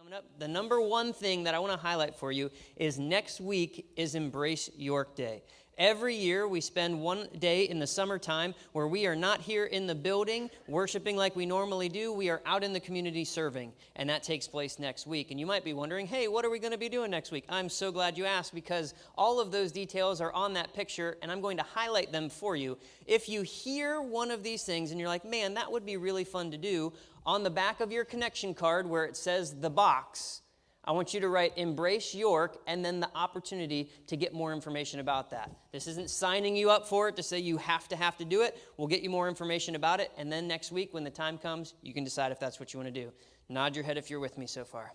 coming up. The number one thing that I want to highlight for you is next week is Embrace York Day. Every year we spend one day in the summertime where we are not here in the building worshiping like we normally do. We are out in the community serving, and that takes place next week. And you might be wondering, hey, what are we going to be doing next week? I'm so glad you asked, because all of those details are on that picture, and I'm going to highlight them for you. If you hear one of these things and you're like, man, that would be really fun to do, on the back of your connection card where it says the box, I want you to write Embrace York and then the opportunity to get more information about that. This isn't signing you up for it to say you have to do it. We'll get you more information about it, and then next week when the time comes, you can decide if that's what you want to do. Nod your head if you're with me so far.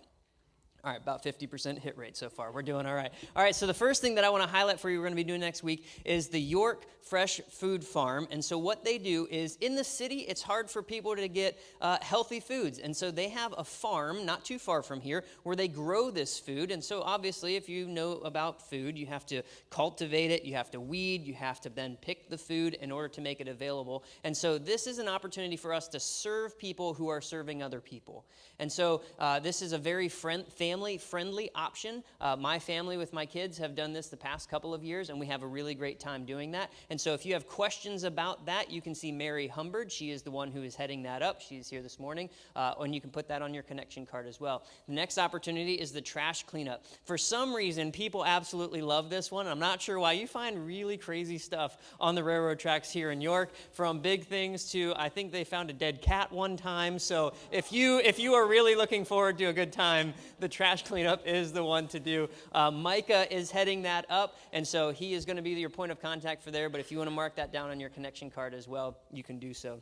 All right, about 50% hit rate so far. We're doing all right. All right, so the first thing that I want to highlight for you we're going to be doing next week is the York Fresh Food Farm. And so what they do is, in the city, it's hard for people to get healthy foods. And so they have a farm not too far from here where they grow this food. And so obviously, if you know about food, you have to cultivate it, you have to weed, you have to then pick the food in order to make it available. And so this is an opportunity for us to serve people who are serving other people. And so this is a very family-friendly option. My family with my kids have done this the past couple of years, and we have a really great time doing that. And so if you have questions about that, you can see Mary Humbard. She is the one who is heading that up. She's here this morning, and you can put that on your connection card as well. The next opportunity is the trash cleanup. For some reason, people absolutely love this one. I'm not sure why. You find really crazy stuff on the railroad tracks here in York, from big things to, I think they found a dead cat one time. So if you are really looking forward to a good time, the trash cleanup is the one to do. Micah is heading that up, and so he is going to be your point of contact for there. But if you want to mark that down on your connection card as well, you can do so.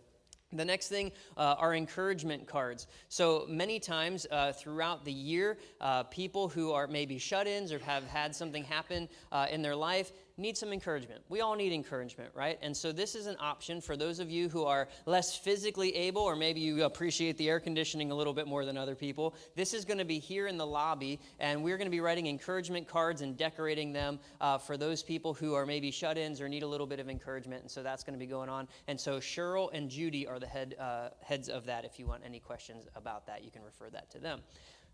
The next thing are encouragement cards. So many times throughout the year, people who are maybe shut-ins or have had something happen in their life need some encouragement. We all need encouragement, right? And so this is an option for those of you who are less physically able, or maybe you appreciate the air conditioning a little bit more than other people. This is going to be here in the lobby, and we're going to be writing encouragement cards and decorating them for those people who are maybe shut-ins or need a little bit of encouragement. And so that's going to be going on. And so Cheryl and Judy are the heads of that. If you want any questions about that, you can refer that to them.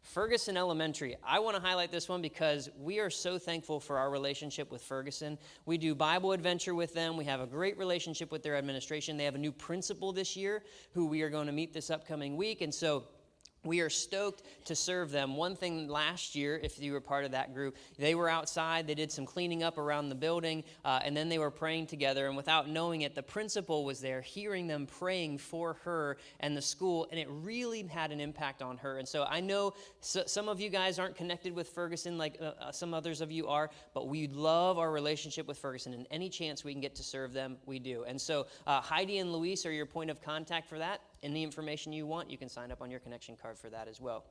Ferguson Elementary. I want to highlight this one because we are so thankful for our relationship with Ferguson. We do Bible adventure with them. We have a great relationship with their administration. They have a new principal this year who we are going to meet this upcoming week. And so we are stoked to serve them. One thing last year, if you were part of that group, they were outside, they did some cleaning up around the building, and then they were praying together. And without knowing it, the principal was there, hearing them praying for her and the school, and it really had an impact on her. And so I know some of you guys aren't connected with Ferguson like some others of you are, but we love our relationship with Ferguson, and any chance we can get to serve them, we do. And so Heidi and Luis are your point of contact for that. Any information you want, you can sign up on your connection card for that as well.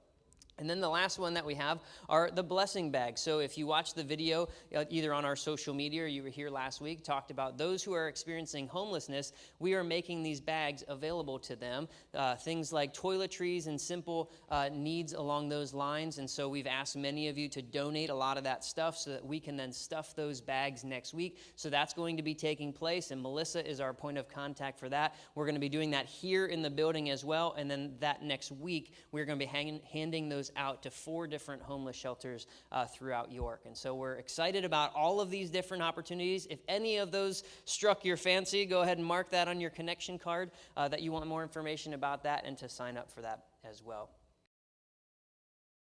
And then the last one that we have are the blessing bags. So if you watch the video, either on our social media or you were here last week, talked about those who are experiencing homelessness, we are making these bags available to them. Things like toiletries and simple needs along those lines. And so we've asked many of you to donate a lot of that stuff so that we can then stuff those bags next week. So that's going to be taking place, and Melissa is our point of contact for that. We're going to be doing that here in the building as well. And then that next week, we're going to be handing those out to 4 different homeless shelters throughout York. And so we're excited about all of these different opportunities. If any of those struck your fancy, go ahead and mark that on your connection card that you want more information about that and to sign up for that as well.